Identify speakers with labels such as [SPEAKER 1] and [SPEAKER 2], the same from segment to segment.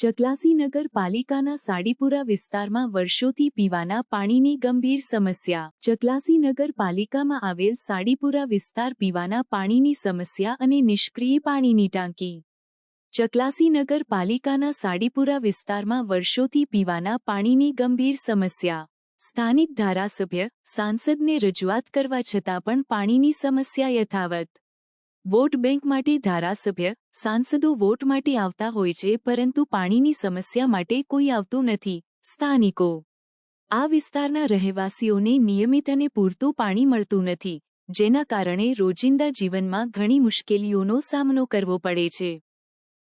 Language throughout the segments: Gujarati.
[SPEAKER 1] ચકલાસી નગરપાલિકાના સાડીપુરા વિસ્તારમાં વર્ષોથી પીવાના પાણીની ગંભીર સમસ્યા। ચકલાસી નગરપાલિકામાં આવેલ સાડીપુરા વિસ્તાર પીવાના પાણીની સમસ્યા અને નિષ્ક્રિય પાણીની ટાંકી। ચકલાસી નગરપાલિકાના સાડીપુરા વિસ્તારમાં વર્ષોથી પીવાના પાણીની ગંભીર સમસ્યા। સ્થાનિક ધારાસભ્ય સાંસદને રજૂઆત કરવા છતાં પણ પાણીની સમસ્યા યથાવત। વોટ બેંક માટે ધારાસભ્ય સાંસદો વોટ માટે આવતા હોય છે, પરંતુ પાણીની સમસ્યા માટે કોઈ આવતું નથી। સ્થાનિકો આ વિસ્તારના રહેવાસીઓને નિયમિત અને પૂરતું પાણી મળતું નથી, જેના કારણે રોજિંદા જીવનમાં ઘણી મુશ્કેલીઓનો સામનો કરવો પડે છે।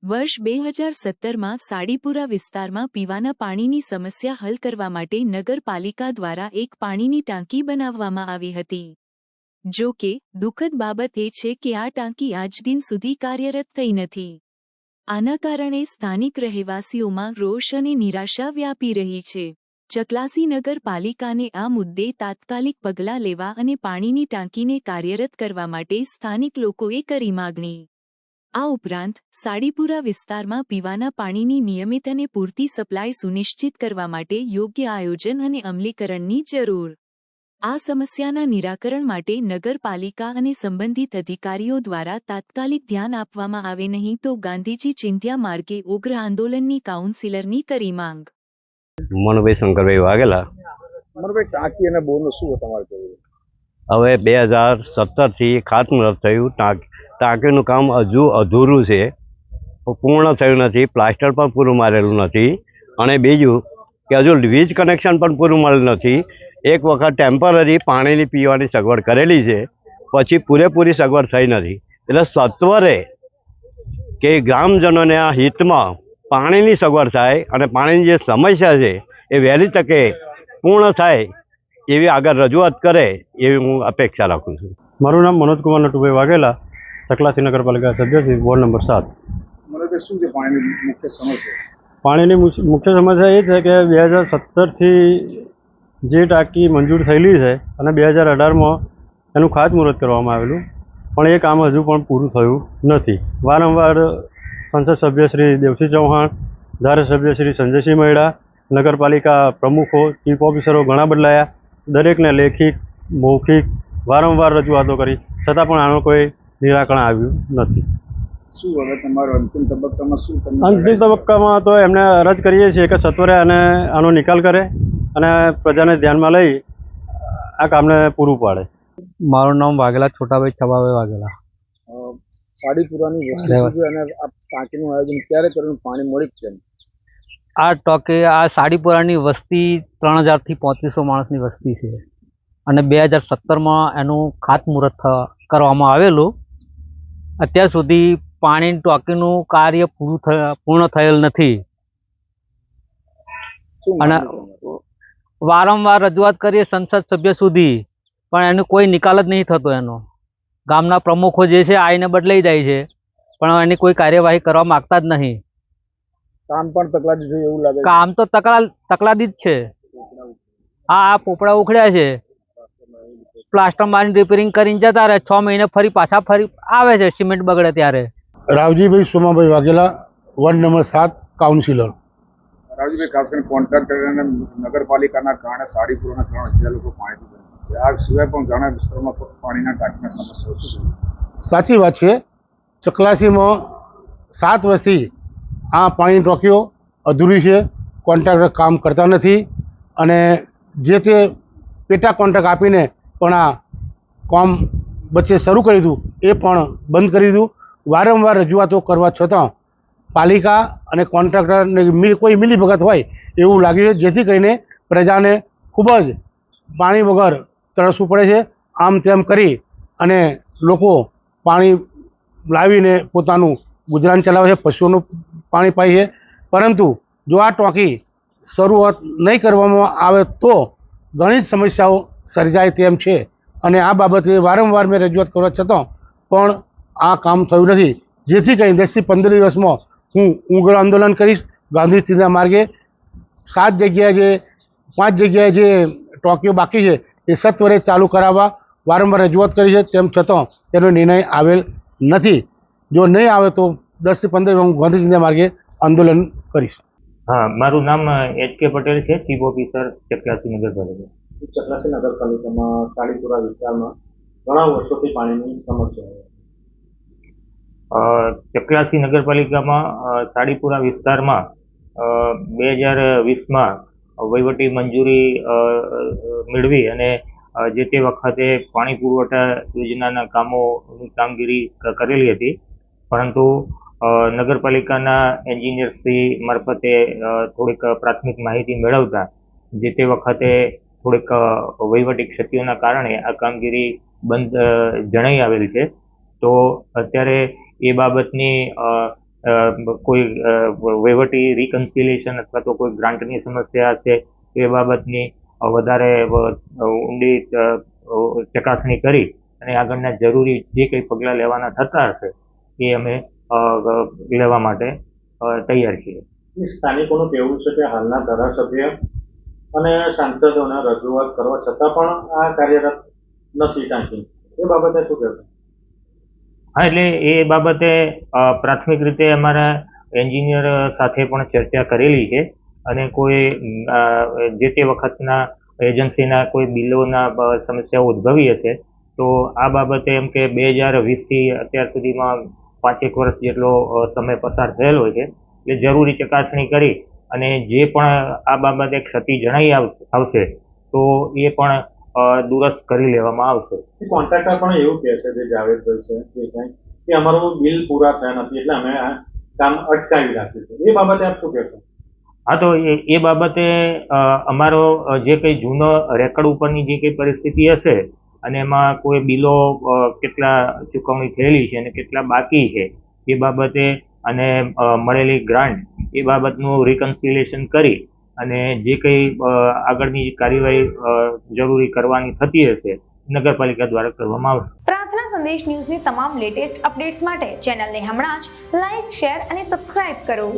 [SPEAKER 1] વર્ષ 2017માં સાડીપુરા વિસ્તારમાં પીવાના પાણીની સમસ્યા હલ કરવા માટે નગરપાલિકા દ્વારા એક પાણીની ટાંકી બનાવવામાં આવી હતી। જો કે દુઃખદ બાબત એ છે કે આ ટાંકી આજ દિન સુધી કાર્યરત થઈ નથી। આના કારણે સ્થાનિક રહેવાસીઓમાં રોષ અને નિરાશા વ્યાપી રહી છે। ચકલાસી નગરપાલિકાને આ મુદ્દે તાત્કાલિક પગલાં લેવા અને પાણીની ટાંકીને કાર્યરત કરવા માટે સ્થાનિક લોકોએ કરી માગણી। આ ઉપરાંત સાડીપુરા વિસ્તારમાં પીવાના પાણીની નિયમિત અને પૂરતી સપ્લાય સુનિશ્ચિત કરવા માટે યોગ્ય આયોજન અને અમલીકરણની જરૂર। આ સમસ્યાના નિરાકરણ માટે નગરપાલિકા અને સંબંધિત અધિકારીઓ દ્વારા તાત્કાલિક ધ્યાન આપવામાં આવે નહીં તો ગાંધીજી ચિંધ્યા માર્ગે ઉગ્ર આંદોલનની કાઉન્સિલરની કરી માંગ।
[SPEAKER 2] મનભાઈ શંકરભાઈ વાઘેલા।
[SPEAKER 3] મનભાઈ, ટાંકી અને બોરનું શું તમારે કહેવું?
[SPEAKER 2] હવે 2017થી ખાતમુહૂર્ત થયું। ટાંકીનું કામ હજુ અધૂરું છે, પૂર્ણ થયું નથી। પ્લાસ્ટર પણ પૂરું મારેલું નથી અને બીજું કે હજુ વીજ કનેક્શન પણ પૂરું મળેલું નથી। એક વખત ટેમ્પરરી પાણીની પીવાની સગવડ કરેલી છે, પછી પૂરેપૂરી સગવડ થઈ નથી। એટલે સત્વરે કે ગ્રામજનોને આ હિતમાં પાણીની સગવડ થાય અને પાણીની જે સમસ્યા છે એ વહેલી તકે પૂર્ણ થાય એવી આગળ રજૂઆત કરે એવી હું અપેક્ષા રાખું છું।
[SPEAKER 4] મારું નામ મનોજકુમાર નટુભાઈ વાઘેલા, ચકલાસી નગરપાલિકા સભ્ય, વોર્ડ નંબર 7।
[SPEAKER 3] મનોજભાઈ, શું છે પાણીની મુખ્ય સમસ્યા?
[SPEAKER 4] પાણીની મુખ્ય સમસ્યા એ છે કે 2017થી જે ટાંકી મંજૂર થયેલી છે અને 2018માં એનું ખાતમુહૂર્ત કરવામાં આવેલું, પણ એ કામ હજુ પણ પૂરું થયું નથી। વારંવાર સંસદ સભ્ય શ્રી દેવસિંહ ચૌહાણ, ધારાસભ્ય શ્રી સંજયસિંહ મહેડા, નગરપાલિકા પ્રમુખો, ચીફ ઓફિસરો ઘણા બદલાયા, દરેકને લેખિત મૌખિક વારંવાર રજૂઆતો કરી, છતાં પણ આનું કોઈ નિરાકરણ આવ્યું નથી।
[SPEAKER 3] શું હવે તમારો અંતિમ તબક્કામાં શું?
[SPEAKER 4] અંતિમ તબક્કામાં તો એમને અરજ કરીએ છીએ કે સત્વરે આનો નિકાલ કરે અને પ્રજાને ધ્યાનમાં લઈ આ કામને પૂરું પાડે।
[SPEAKER 5] મારું નામ વાઘેલા છોટાભાઈ છબાભાઈ વાઘેલા।
[SPEAKER 3] સાડીપુરાની વસ્તી અને આ ટાંકીનું આયોજન ક્યારે કરવાનું? પાણી મળી જ છે?
[SPEAKER 5] આ સાડીપુરાની વસ્તી 3000થી 3500 માણસની વસ્તી છે અને 2017માં એનું ખાતમુહૂર્ત કરવામાં આવેલું। અત્યાર સુધી પાણીની ટાંકીનું કાર્ય પૂર્ણ થયેલ નથી અને વારંવાર રજૂઆત કરીએ સંસદ સભ્ય સુધી, પણ એનો કોઈ નિકાલ જ નહીં થતો। એનો ગામના પ્રમુખો જે છે આઈને બદલાઈ જાય છે, પણ એની કોઈ કાર્યવાહી કરવા માગતા જ નહીં।
[SPEAKER 3] કામ પણ તકલાદી છે એવું લાગે?
[SPEAKER 5] કામ તો તકલાદી જ છે। આ પોપડા ઉખડ્યા છે, પ્લાસ્ટર મારીને રિપેરિંગ કરીને જતા રહે, 6 મહિને ફરી આવે છે સિમેન્ટ બગડે ત્યારે।
[SPEAKER 6] Ravjibhai Somabhai Vaghela, ward number 7, councillor.
[SPEAKER 3] Ravjibhai, ખાસ કરીને કોન્ટ્રાક્ટર અને નગરપાલિકાના કારણે સાડીપુરાના 3000 લોકો પાણીથી બને છે। આ સિવાય પણ ઘણા વિસ્તારોમાં પાણીના ટાંકીના સમસ્યાઓ શું?
[SPEAKER 6] સાચી વાત છે। ચકલાસીમાં 7 વર્ષથી આ પાણીની ટાંકીઓ અધૂરી છે, કોન્ટ્રાક્ટર કામ કરતા નથી અને જે તે પેટા કોન્ટ્રાક્ટ આપીને પણ આ કામ વચ્ચે શરૂ કરી દીધું, એ પણ બંધ કરી દીધું। વારંવાર રજૂઆતો કરવા છતાં પાલિકા અને કોન્ટ્રાક્ટરને કોઈ મિલીભગત હોય એવું લાગ્યું છે, જેથી કરીને પ્રજાને ખૂબ જ પાણી વગર તરસવું પડે છે। આમ તેમ કરી અને લોકો પાણી લાવીને પોતાનું ગુજરાન ચલાવે છે, પશુઓનું પાણી પાય છે, પરંતુ જો આ ટાંકી શરૂઆત નહીં કરવામાં આવે તો ઘણી જ સમસ્યાઓ સર્જાય તેમ છે અને આ બાબતે વારંવાર મેં રજૂઆત કરવા છતાં પણ આ કામ થયું નથી, જેથી કરીને 10થી 15 દિવસમાં હું ઉગ્ર આંદોલન કરીશ। ગાંધી ચિંધ્યા માર્ગે 5 જગ્યાએ જે ટાંકીઓ બાકી છે એ સત્વરે ચાલુ કરાવવા વારંવાર રજૂઆત કરી છે, તેમ છતાં તેનો નિર્ણય આવેલ નથી। જો નહીં આવે તો 10 થી 15 હું ગાંધી ચિંધ્યા માર્ગે આંદોલન કરીશ।
[SPEAKER 7] હા, મારું નામ HK પટેલ છે, ચીફ ઓફિસર ચકલાસી નગરપાલિકા.
[SPEAKER 8] ચકલાસી નગરપાલિકામાં સાડીપુરા વિસ્તારમાં ઘણા વર્ષોથી પાણીની સમસ્યા છે.
[SPEAKER 7] ચકલાસી નગરપાલિકામાં સાડીપુરા વિસ્તારમાં 2020માં વહીવટી મંજૂરી મેળવી અને જે તે વખતે પાણી પુરવઠા યોજનાના કામોની કામગીરી કરેલી હતી, પરંતુ નગરપાલિકાના એન્જિનિયરશ્રી મારફતે થોડીક પ્રાથમિક માહિતી મેળવતા જે તે વખતે થોડીક વહીવટી ક્ષતિઓના કારણે આ કામગીરી બંધ જણાઈ આવેલ છે. તો અત્યારે એ બાબતની કોઈ વહીવટી રિકન્સિલિએશન અથવા તો કોઈ ગ્રાન્ટની સમસ્યા છે એ બાબતની વધારે ઊંડી ચકાસણી કરી અને આગળના જરૂરી જે કંઈ પગલાં લેવાના થતા હશે એ અમે લેવા માટે તૈયાર છીએ.
[SPEAKER 8] સ્થાનિકોનું કહેવું છે કે હાલના ધારાસભ્ય અને સાંસદોને રજૂઆત કરવા છતાં પણ આ કાર્યરત નથી ટાંકી, એ બાબતે શું કહેશો?
[SPEAKER 7] હા, એટલે એ બાબતે પ્રાથમિક રીતે અમારા એન્જિનિયર સાથે પણ ચર્ચા કરેલી છે અને કોઈ જે તે વખતના એજન્સીના કોઈ બિલોના સમસ્યાઓ ઉદ્ભવી હશે તો આ બાબતે એમ કે 2020થી અત્યાર સુધીમાં 5 વર્ષ જેટલો સમય પસાર થયેલો છે, એટલે જરૂરી ચકાસણી કરી અને જે પણ આ બાબતે ક્ષતિ જણાઈ આવશે તો એ પણ દુરસ્ત કરી લેવામાં આવશે.
[SPEAKER 8] કોન્ટ્રાક્ટર પણ એવું કહે છે જે જાવેદભાઈ છે કે અમારું બિલ પૂરા થયા નથી એટલે અમે આ કામ અટકાવી રાખ્યું છે, એ બાબતે આપ શું કહેશો?
[SPEAKER 7] હા, તો એ બાબતે અમારો જે કંઈ જૂનો રેકર્ડ ઉપરની જે કંઈ પરિસ્થિતિ હશે અને એમાં કોઈ બિલો કેટલા ચૂકવણી થયેલી છે અને કેટલા બાકી છે એ બાબતે અને મળેલી ગ્રાન્ટ એ બાબતનું રિકન્સિલિએશન કરી અને જે કંઈ આગળની કાર્યવાહી જરૂરી કરવાની થતી હશે નગરપાલિકા દ્વારા કરવામાં આવશે.
[SPEAKER 9] પ્રાર્થના સંદેશ ન્યૂઝની તમામ લેટેસ્ટ અપડેટ્સ માટે ચેનલને હમણાં જ લાઇક, શેર અને સબસ્ક્રાઇબ કરો.